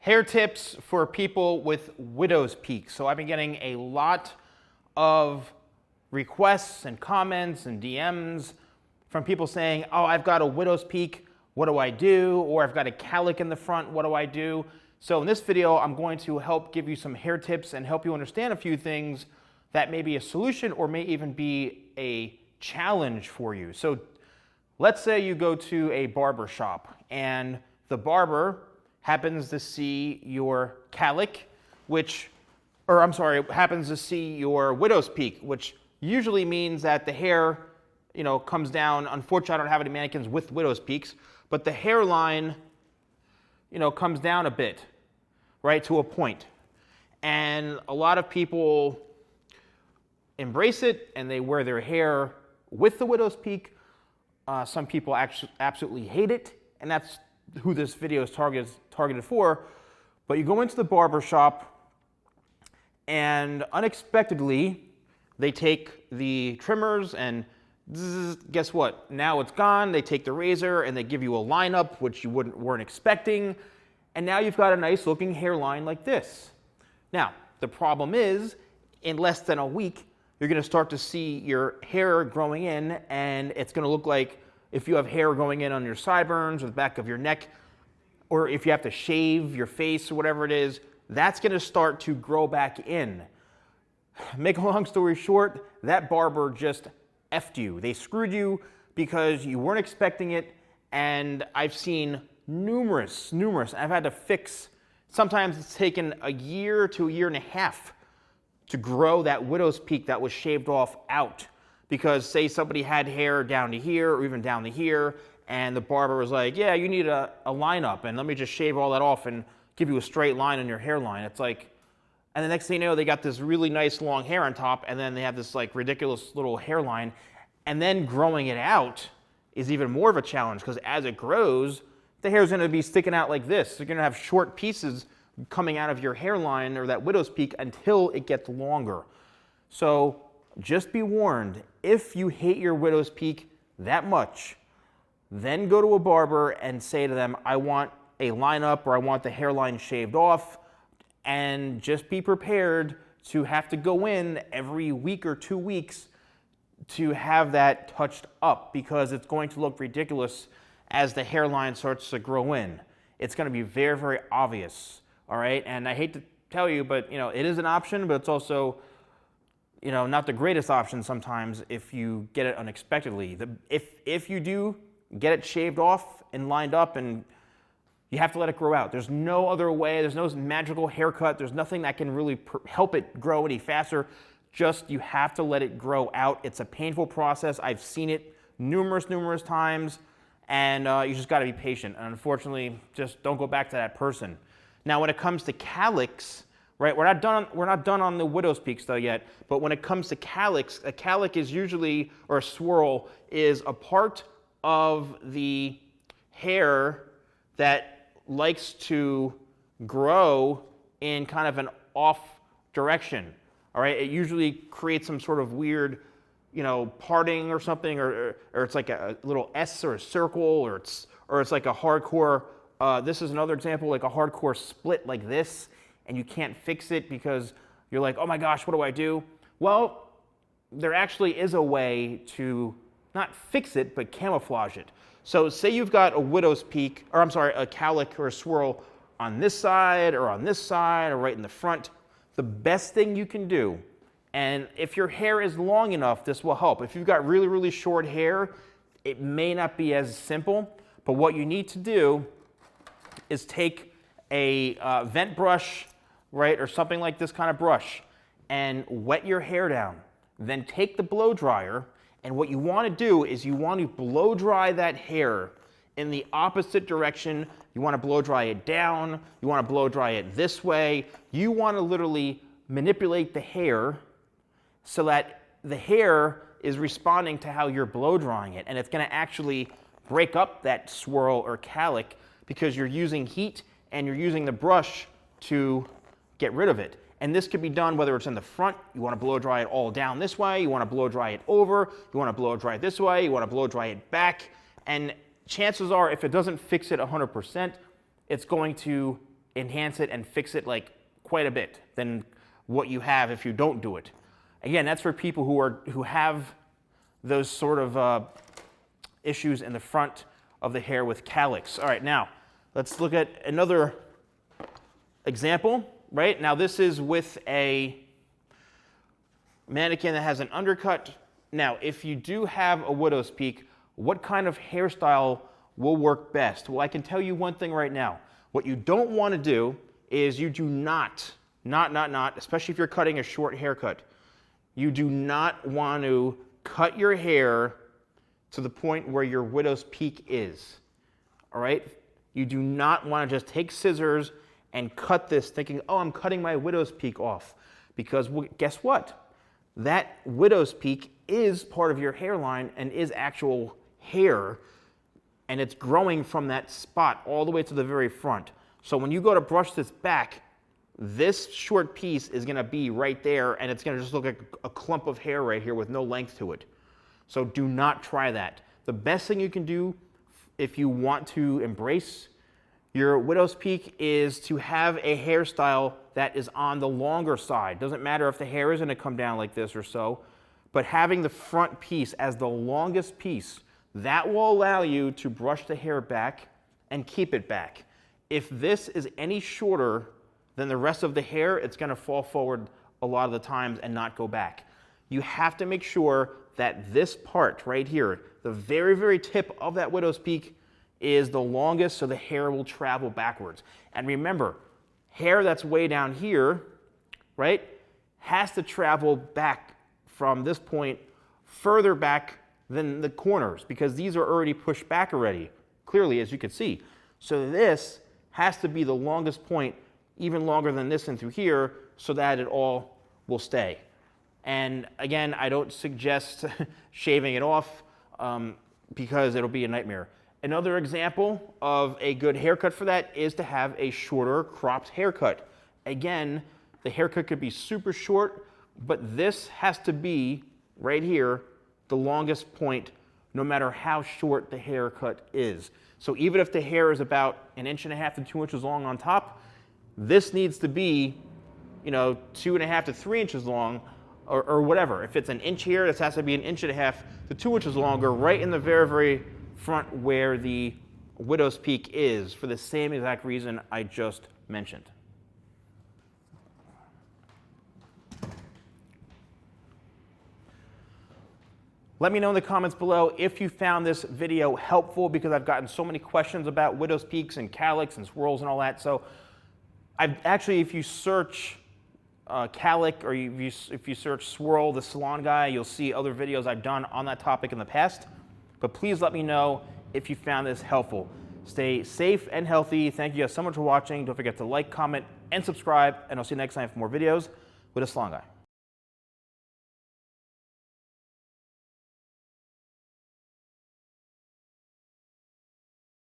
Hair tips for people with widow's peak. So I've been getting a lot of requests and comments and DMs from people saying, oh, I've got a widow's peak, what do I do? Or I've got a calyx in the front, what do I do? So in this video, I'm going to help give you some hair tips and help you understand a few things that may be a solution or may even be a challenge for you. So let's say you go to a barber shop and the barber happens to see your calyx, happens to see your widow's peak, which usually means that the hair, comes down. Unfortunately, I don't have any mannequins with widow's peaks, but the hairline, comes down a bit, right, to a point. And a lot of people embrace it and they wear their hair with the widow's peak. Some people actually absolutely hate it, and that's who this video is targeted for. But you go into the barber shop and unexpectedly they take the trimmers and guess what? Now it's gone. They take the razor and they give you a lineup which you weren't expecting, and now you've got a nice looking hairline like this. Now the problem is, in less than a week you're going to start to see your hair growing in, and it's going to look like if you have hair going in on your sideburns or the back of your neck, or if you have to shave your face or whatever it is, that's going to start to grow back in. Make a long story short, that barber just effed you. They screwed you because you weren't expecting it, and I've seen numerous, I've had to fix, sometimes it's taken a year to a year and a half to grow that widow's peak that was shaved off out. Because say somebody had hair down to here or even down to here, and the barber was like, yeah, you need a lineup, and let me just shave all that off and give you a straight line on your hairline. It's like, and the next thing you know, they got this really nice long hair on top, and then they have this like ridiculous little hairline, and then growing it out is even more of a challenge, because as it grows, the hair is going to be sticking out like this. You're going to have short pieces coming out of your hairline or that widow's peak until it gets longer. So just be warned, if you hate your widow's peak that much, then go to a barber and say to them, I want a lineup or I want the hairline shaved off, and just be prepared to have to go in every week or 2 weeks to have that touched up, because it's going to look ridiculous as the hairline starts to grow in. It's going to be very, very obvious, all right? And I hate to tell you, but it is an option, but it's also not the greatest option sometimes if you get it unexpectedly. If you do get it shaved off and lined up, and you have to let it grow out. There's no other way. There's no magical haircut. There's nothing that can really help it grow any faster. Just you have to let it grow out. It's a painful process. I've seen it numerous times, and you just got to be patient. And unfortunately, just don't go back to that person. Now, when it comes to calyx, right? We're not done on the widow's peaks though yet. But when it comes to calyx, a calyx is usually, or a swirl, is a part of the hair that likes to grow in kind of an off direction. All right, it usually creates some sort of weird, parting or something, or it's like a little S or a circle, or it's like a hardcore. This is another example, like a hardcore split like this. And you can't fix it because you're like, oh my gosh, what do I do? Well, there actually is a way to not fix it, but camouflage it. So say you've got a widow's peak, or a calyx or a swirl on this side or right in the front. The best thing you can do, and if your hair is long enough, this will help. If you've got really, really short hair, it may not be as simple, but what you need to do is take a vent brush, right, or something like this kind of brush, and wet your hair down. Then take the blow dryer, and what you want to do is you want to blow dry that hair in the opposite direction. You want to blow dry it down. You want to blow dry it this way. You want to literally manipulate the hair so that the hair is responding to how you're blow drying it, and it's going to actually break up that swirl or calyx because you're using heat and you're using the brush to get rid of it. And this could be done whether it's in the front, you want to blow dry it all down this way, you want to blow dry it over, you want to blow dry it this way, you want to blow dry it back, and chances are if it doesn't fix it 100%, it's going to enhance it and fix it like quite a bit than what you have if you don't do it. Again, that's for people who have those sort of issues in the front of the hair with Calyx. All right, now let's look at another example. Right now, this is with a mannequin that has an undercut. Now, if you do have a widow's peak, what kind of hairstyle will work best? Well, I can tell you one thing right now. What you don't want to do is you do not, especially if you're cutting a short haircut, you do not want to cut your hair to the point where your widow's peak is. All right? You do not want to just take scissors and cut this thinking, oh, I'm cutting my widow's peak off. Because guess what? That widow's peak is part of your hairline and is actual hair, and it's growing from that spot all the way to the very front. So when you go to brush this back, this short piece is going to be right there, and it's going to just look like a clump of hair right here with no length to it. So do not try that. The best thing you can do if you want to embrace your widow's peak is to have a hairstyle that is on the longer side. Doesn't matter if the hair is going to come down like this or so, but having the front piece as the longest piece, that will allow you to brush the hair back and keep it back. If this is any shorter than the rest of the hair, it's going to fall forward a lot of the times and not go back. You have to make sure that this part right here, the very, very tip of that widow's peak, is the longest, so the hair will travel backwards. And remember, hair that's way down here, right, has to travel back from this point further back than the corners, because these are already pushed back already, clearly, as you can see. So this has to be the longest point, even longer than this and through here, so that it all will stay. And again, I don't suggest shaving it off because it'll be a nightmare. Another example of a good haircut for that is to have a shorter cropped haircut. Again, the haircut could be super short, but this has to be, right here, the longest point, no matter how short the haircut is. So even if the hair is about 1.5 to 2 inches long on top, this needs to be, 2.5 to 3 inches long, or whatever. If it's 1 inch here, this has to be 1.5 to 2 inches longer, right in the very, very front where the widow's peak is, for the same exact reason I just mentioned. Let me know in the comments below if you found this video helpful, because I've gotten so many questions about widow's peaks and Calyx and swirls and all that. So I've actually, if you search Calyx, or if you search Swirl, the Salon Guy, you'll see other videos I've done on that topic in the past. But please let me know if you found this helpful. Stay safe and healthy. Thank you guys so much for watching. Don't forget to like, comment, and subscribe, and I'll see you next time for more videos with the Salon Guy.